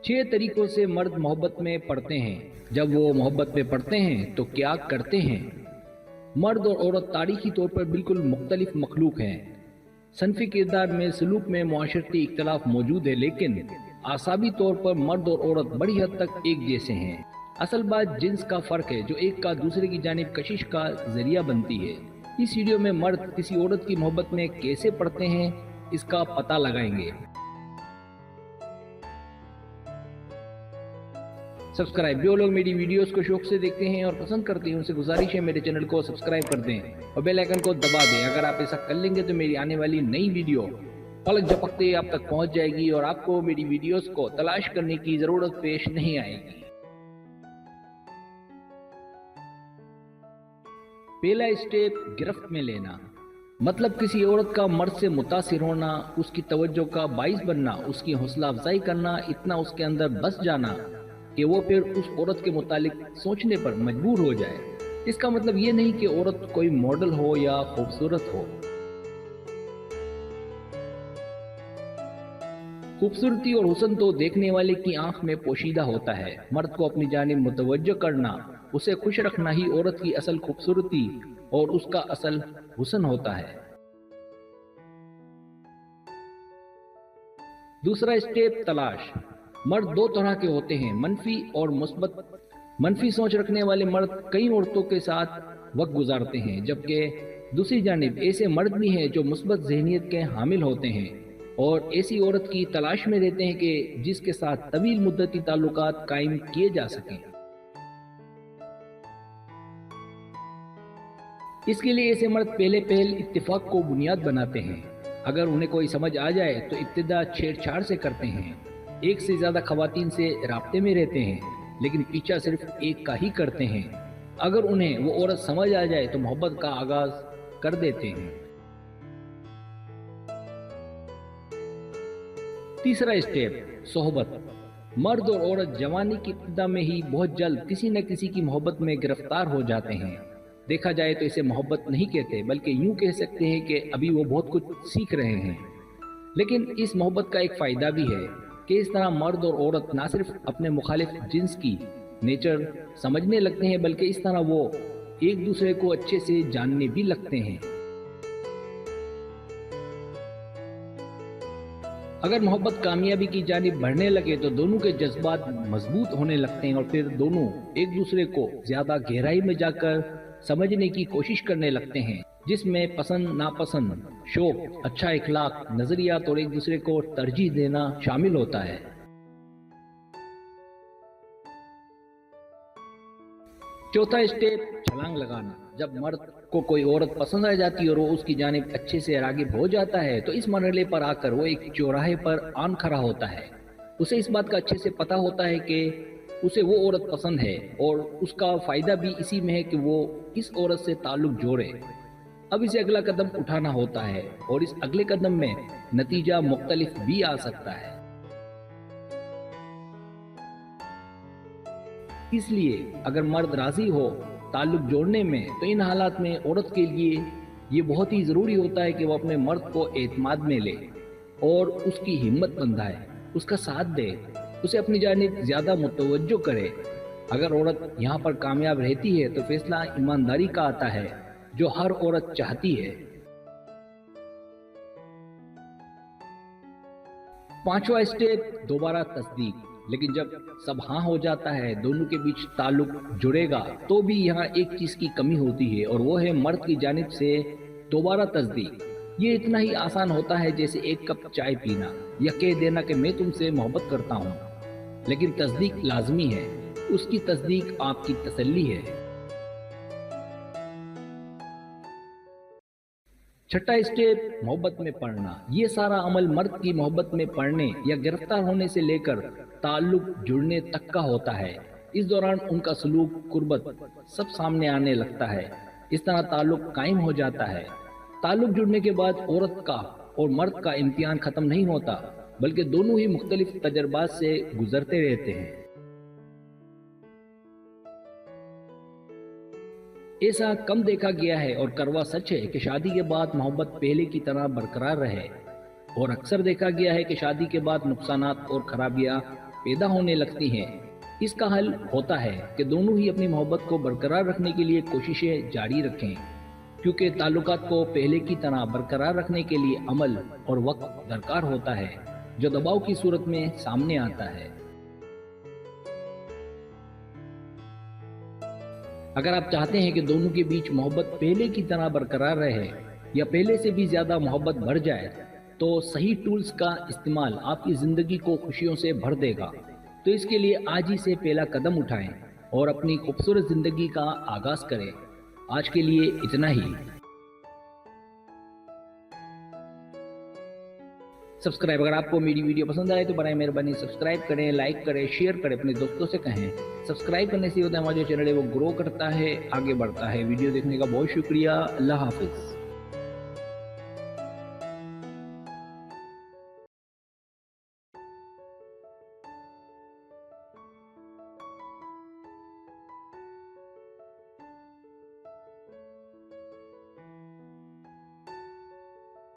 6 तरीकों से मर्द मोहब्बत में पड़ते हैं। जब वो मोहब्बत में पड़ते हैं तो क्या करते हैं? मर्द और औरत तारीखी तौर पर बिल्कुल मुख्तलिफ मखलूक हैं। सनफी किरदार में, सलूक में मुआशरती इख्तलाफ मौजूद है, लेकिन आसाबी तौर पर मर्द और औरत बड़ी हद तक एक जैसे हैं। असल बात जिन्स का फ़र्क है, जो एक का दूसरे की जानिब कशिश का जरिया बनती है। इस वीडियो में मर्द किसी औरत की मोहब्बत में कैसे पड़ते हैं, इसका पता लगाएंगे। सब्सक्राइब, जो लोग मेरी वीडियोस को शौक से देखते हैं और पसंद करते हैं, उनसे गुजारिश है मेरे चैनल को सब्सक्राइब कर दें और बेल आइकन को दबा दें। अगर आप ऐसा कर लेंगे तो मेरी आने वाली नई वीडियो पलक झपकते आप तक पहुंच जाएगी और आपको मेरी वीडियोस को तलाश करने की ज़रूरत पेश नहीं आएगी। पहला स्टेप, गिरफ्त में लेना। मतलब किसी औरत का मर्द से मुतासिर होना, उसकी तवज्जो का बाइस बनना, उसकी हौसला अफजाई करना, इतना उसके अंदर बस जाना कि वो फिर उस औरत के मुतालिक सोचने पर मजबूर हो जाए। इसका मतलब ये नहीं कि औरत कोई मॉडल हो या खूबसूरत हो। खूबसूरती और हुस्न तो देखने वाले की आंख में पोशीदा होता है। मर्द को अपनी जानिब मुतवज्जो करना, उसे खुश रखना ही औरत की असल खूबसूरती और उसका असल हुस्न होता है। दूसरा स्टेप, तलाश। मर्द दो तरह के होते हैं, मनफी और मुस्बत। मनफी सोच रखने वाले मर्द कई औरतों के साथ वक्त गुजारते हैं, जबकि दूसरी जानिब ऐसे मर्द भी हैं जो मुस्बत ज़हनियत के हामिल होते हैं और ऐसी औरत की तलाश में रहते हैं कि जिसके साथ तवील मुद्दती ताल्लुकात कायम किए जा सकें। इसके लिए ऐसे मर्द पहले इत्तिफाक को बुनियाद बनाते हैं। अगर उन्हें कोई समझ आ जाए तो इब्तिदा छेड़छाड़ से करते हैं। एक से ज़्यादा खवातीन से राब्ते में रहते हैं, लेकिन पीछा सिर्फ एक का ही करते हैं। अगर उन्हें वो औरत समझ आ जाए तो मोहब्बत का आगाज कर देते हैं। तीसरा स्टेप, सोहबत। मर्द और औरत जवानी की इब्तिदा में ही बहुत जल्द किसी न किसी की मोहब्बत में गिरफ्तार हो जाते हैं। देखा जाए तो इसे मोहब्बत नहीं कहते, बल्कि यूं कह सकते हैं कि अभी वो बहुत कुछ सीख रहे हैं। लेकिन इस मोहब्बत का एक फ़ायदा भी है कि इस तरह मर्द और औरत ना सिर्फ अपने मुखालिफ जिन्स की नेचर समझने लगते हैं, बल्कि इस तरह वो एक दूसरे को अच्छे से जानने भी लगते हैं। अगर मोहब्बत कामयाबी की जानिब बढ़ने लगे तो दोनों के जज्बात मजबूत होने लगते हैं और फिर दोनों एक दूसरे को ज़्यादा गहराई में जाकर समझने की कोशिश करने लगते हैं, जिसमें पसंद नापसंद, शौक, अच्छा इखलाक, नजरियात और एक दूसरे को तरजीह देना शामिल होता है। चौथा स्टेप, छलांग लगाना। जब मर्द को कोई औरत पसंद आ जाती है और वो उसकी जानिब अच्छे से राग़िब हो जाता है तो इस मरहले पर आकर वो एक चौराहे पर आन खड़ा होता है। उसे इस बात का अच्छे से पता होता है कि उसे वो औरत पसंद है और उसका फ़ायदा भी इसी में है कि वो इस औरत से ताल्लुक़ जोड़े। अब इसे अगला कदम उठाना होता है और इस अगले कदम में नतीजा मुख्तलिफ भी आ सकता है। इसलिए अगर मर्द राज़ी हो ताल्लुक़ जोड़ने में तो इन हालात में औरत के लिए ये बहुत ही ज़रूरी होता है कि वो अपने मर्द को एतमाद में ले और उसकी हिम्मत बंधाए, उसका साथ दे, उसे अपनी जानिब ज़्यादा मुतवज्जो करे। अगर औरत यहाँ पर कामयाब रहती है तो फैसला ईमानदारी का आता है, जो हर औरत चाहती है। पांचवा स्टेप, दोबारा तस्दीक। लेकिन जब सब हाँ हो जाता है, दोनों के बीच ताल्लुक जुड़ेगा, तो भी यहाँ एक चीज़ की कमी होती है और वो है मर्द की जानिब से दोबारा तस्दीक। ये इतना ही आसान होता है जैसे एक कप चाय पीना या कह देना कि मैं तुमसे मोहब्बत करता हूँ, लेकिन तस्दीक लाजमी है। उसकी तस्दीक आपकी तसल्ली है। छठा स्टेप, मोहब्बत में पड़ना। ये सारा अमल मर्द की मोहब्बत में पड़ने या गिरफ्तार होने से लेकर ताल्लुक जुड़ने तक का होता है। इस दौरान उनका सलूक, कुर्बत सब सामने आने लगता है। इस तरह ताल्लुक कायम हो जाता है। ताल्लुक जुड़ने के बाद औरत का और मर्द का इम्तिहान ख़त्म नहीं होता, बल्कि दोनों ही मुख्तलिफ तजर्बात से गुजरते रहते हैं। ऐसा कम देखा गया है और करवा सच है कि शादी के बाद मोहब्बत पहले की तरह बरकरार रहे, और अक्सर देखा गया है कि शादी के बाद नुकसानात और खराबियां पैदा होने लगती हैं। इसका हल होता है कि दोनों ही अपनी मोहब्बत को बरकरार रखने के लिए कोशिशें जारी रखें, क्योंकि ताल्लुकात को पहले की तरह बरकरार रखने के लिए अमल और वक्त दरकार होता है, जो दबाव की सूरत में सामने आता है। अगर आप चाहते हैं कि दोनों के बीच मोहब्बत पहले की तरह बरकरार रहे या पहले से भी ज़्यादा मोहब्बत बढ़ जाए, तो सही टूल्स का इस्तेमाल आपकी ज़िंदगी को खुशियों से भर देगा। तो इसके लिए आज ही से पहला कदम उठाएं और अपनी खूबसूरत ज़िंदगी का आगाज़ करें। आज के लिए इतना ही। सब्सक्राइब, अगर आपको मेरी वीडियो पसंद आए तो बराए मेहरबानी सब्सक्राइब करें, लाइक करें, शेयर करें, अपने दोस्तों से कहें। सब्सक्राइब करने से होता है हमारा जो चैनल है वो ग्रो करता है, आगे बढ़ता है। वीडियो देखने का बहुत शुक्रिया। अल्लाह हाफिज़।